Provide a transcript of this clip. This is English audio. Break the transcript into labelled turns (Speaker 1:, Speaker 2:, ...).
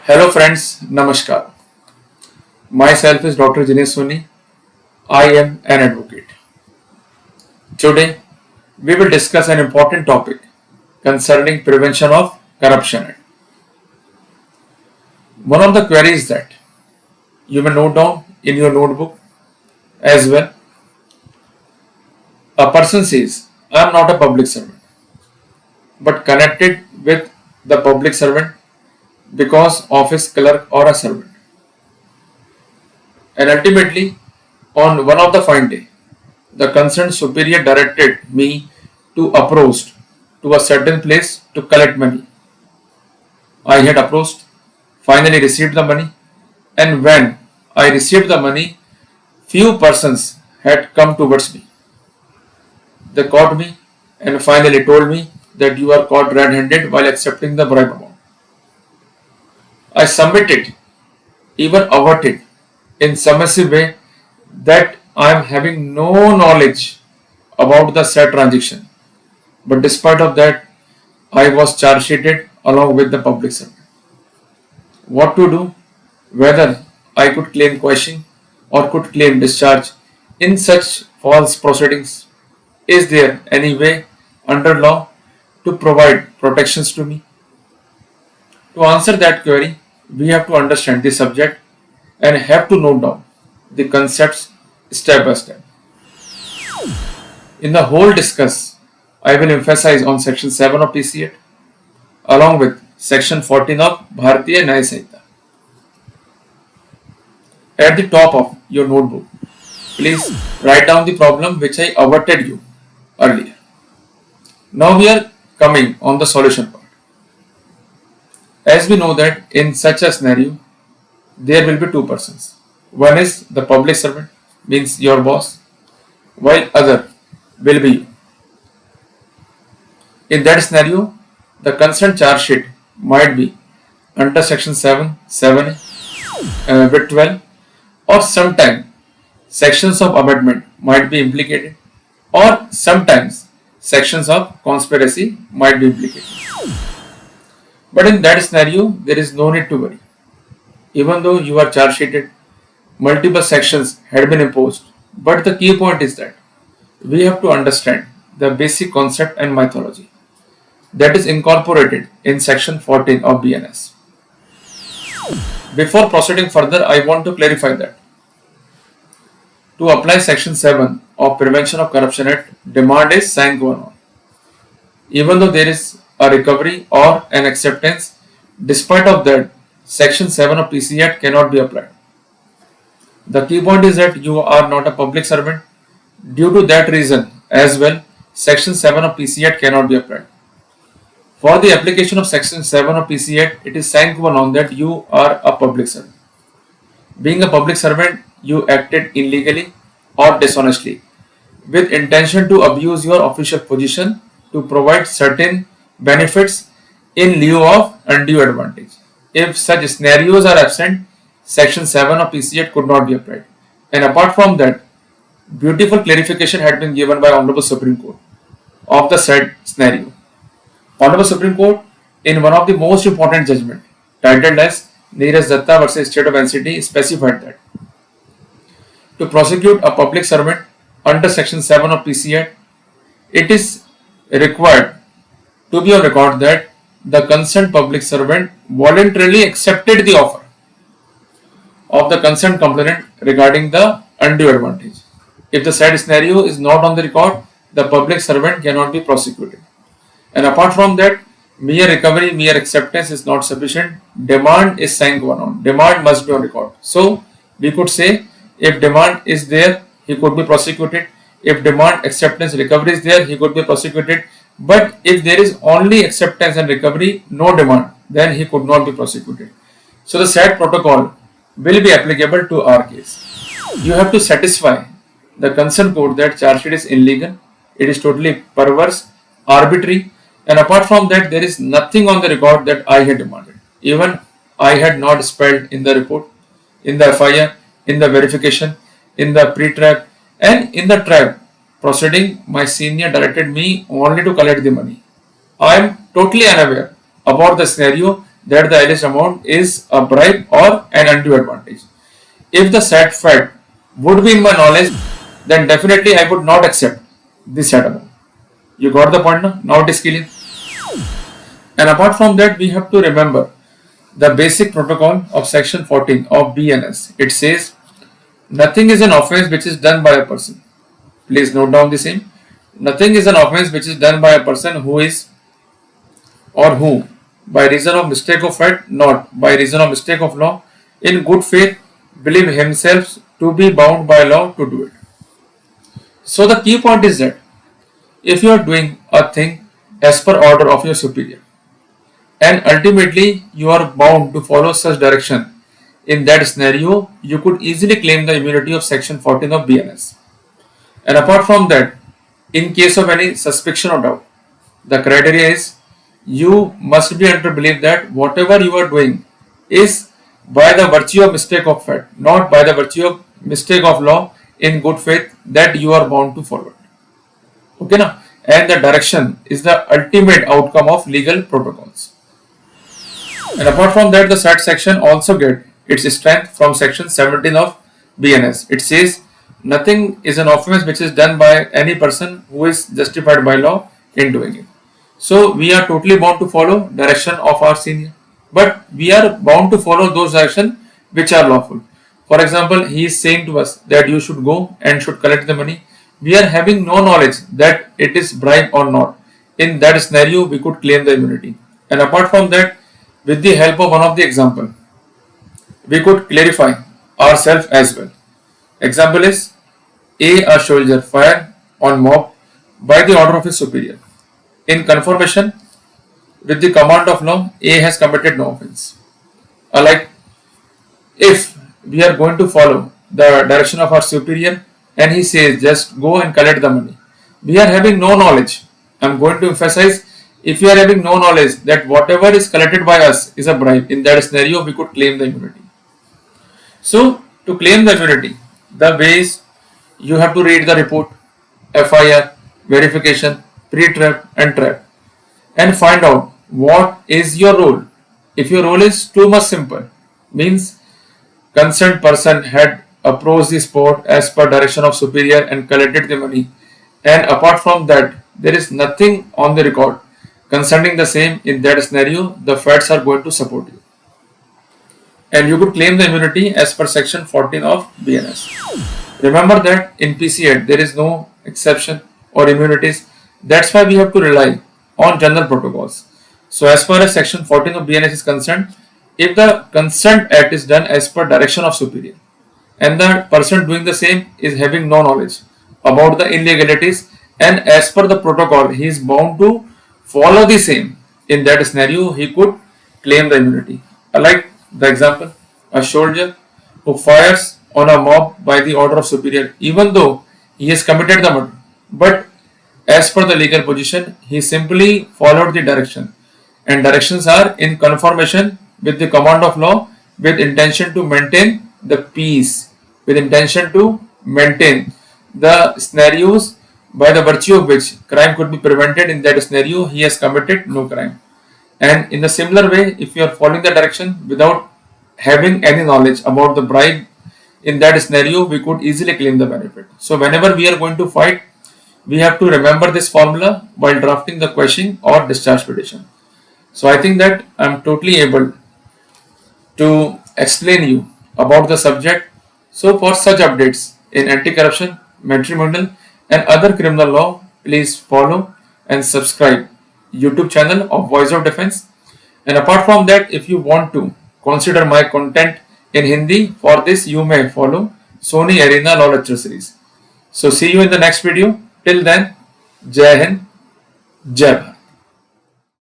Speaker 1: Hello friends, Namaskar. Myself is Dr. Jinesh Soni. I am an advocate. Today, we will discuss an important topic concerning prevention of corruption. One of the queries that you may note down in your notebook as well. A person says, I am not a public servant, but connected with the public servant because of his clerk or a servant. And ultimately, on one of the fine day, the concerned superior directed me to approach to a certain place to collect money. I had approached, finally received the money, and when I received the money, few persons had come towards me. They caught me and finally told me that you are caught red-handed while accepting the bribe amount. I submitted, even averted, in submissive way that I am having no knowledge about the said transaction. But despite of that, I was charge sheeted along with the public servant. What to do? Whether I could claim quashing or could claim discharge in such false proceedings? Is there any way under law to provide protections to me? To answer that query, we have to understand the subject and have to note down the concepts step by step. In the whole discuss, I will emphasize on section 7 of PC Act along with section 14 of Bharatiya Nyaya Sanhita. At the top of your notebook, please write down the problem which I averted you earlier. Now we are coming on the solution part. As we know that in such a scenario, there will be two persons. One is the public servant, means your boss, while other will be you. In that scenario, the concerned charge sheet might be under section 7, 7A, with 12, or sometime sections of amendment might be implicated, or sometimes sections of conspiracy might be implicated. But in that scenario, there is no need to worry. Even though you are charge sheeted, multiple sections had been imposed. But the key point is that we have to understand the basic concept and mythology that is incorporated in section 14 of BNS. Before proceeding further, I want to clarify that to apply section 7 of Prevention of Corruption Act, demand is sine qua non. Even though there is a recovery or an acceptance, despite of that, section 7 of PC Act cannot be applied. The key point is that you are not a public servant. Due to that reason as well, section 7 of PC Act cannot be applied. For the application of section 7 of PC Act, it is sine qua non that you are a public servant. Being a public servant, you acted illegally or dishonestly with intention to abuse your official position to provide certain benefits in lieu of undue advantage. If such scenarios are absent, section 7 of PC Act could not be applied. And apart from that, beautiful clarification had been given by Honorable Supreme Court of the said scenario. Honorable Supreme Court, in one of the most important judgment titled as Neeraj Datta versus State of NCT, specified that to prosecute a public servant under section 7 of PC Act, it is required to be on record that the concerned public servant voluntarily accepted the offer of the concerned complainant regarding the undue advantage. If the said scenario is not on the record, the public servant cannot be prosecuted. And apart from that, mere recovery, mere acceptance is not sufficient. Demand is sine qua non. Demand must be on record. So, we could say if demand is there, he could be prosecuted. If demand, acceptance, recovery is there, he could be prosecuted. But if there is only acceptance and recovery, no demand, then he could not be prosecuted. So, the said protocol will be applicable to our case. You have to satisfy the concerned court that charge sheet is illegal, it is totally perverse, arbitrary, and apart from that, there is nothing on the record that I had demanded. Even I had not spelled in the report, in the FIR, in the verification, in the pre-trial, and in the trial proceeding, my senior directed me only to collect the money. I am totally unaware about the scenario that the alleged amount is a bribe or an undue advantage. If the said fact would be in my knowledge, then definitely I would not accept this said amount. You got the point now? Now it is clear. And apart from that, we have to remember the basic protocol of section 14 of BNS. It says nothing is an offense which is done by a person. Please note down the same. Nothing is an offense which is done by a person who is or who, by reason of mistake of fact, not by reason of mistake of law, in good faith, believe himself to be bound by law to do it. So the key point is that if you are doing a thing as per order of your superior, and ultimately you are bound to follow such direction, in that scenario, you could easily claim the immunity of section 14 of BNS. And apart from that, in case of any suspicion or doubt, the criteria is you must be under belief that whatever you are doing is by the virtue of mistake of fact, not by the virtue of mistake of law, in good faith that you are bound to follow it. Okay now? And the direction is the ultimate outcome of legal protocols. And apart from that, the said section also get its strength from section 17 of BNS. It says nothing is an offense which is done by any person who is justified by law in doing it. So we are totally bound to follow direction of our senior, but we are bound to follow those directions which are lawful. For example, he is saying to us that you should go and should collect the money. We are having no knowledge that it is bribe or not. In that scenario, we could claim the immunity. And apart from that, with the help of one of the example, we could clarify ourselves as well. Example is a soldier fire on mob by the order of his superior. In confirmation with the command of law, A has committed no offense. Like if we are going to follow the direction of our superior and he says just go and collect the money, we are having no knowledge. I am going to emphasize, if you are having no knowledge that whatever is collected by us is a bribe, in that scenario we could claim the immunity. So to claim the immunity, the ways you have to read the report, FIR, verification, pre-trap and trap, and find out what is your role. If your role is too much simple, means concerned person had approached the spot as per direction of superior and collected the money, and apart from that there is nothing on the record concerning the same, in that scenario the facts are going to support you and you could claim the immunity as per section 14 of BNS. Remember that in PC8 there is no exception or immunities. That's why we have to rely on general protocols. So as far as section 14 of BNS is concerned, if the consent act is done as per direction of superior and the person doing the same is having no knowledge about the illegalities, and as per the protocol he is bound to follow the same, in that scenario he could claim the immunity. Like the example, a soldier who fires on a mob by the order of superior, even though he has committed the murder, but as per the legal position he simply followed the direction, and directions are in conformation with the command of law, with intention to maintain the peace, with intention to maintain the scenarios by the virtue of which crime could be prevented. In that scenario he has committed no crime. And in a similar way, if you are following the direction without having any knowledge about the bribe, in that scenario we could easily claim the benefit. So whenever we are going to fight, we have to remember this formula while drafting the question or discharge petition. So I think that I am totally able to explain you about the subject. So for such updates in anti-corruption, matrimonial and other criminal law, please follow and subscribe YouTube channel of Voice of Defense. And apart from that, if you want to consider my content in Hindi, for this you may follow Sony Arena Law Lecture Series. So see you in the next video. Till then, Jai Hind, Jai Bharat.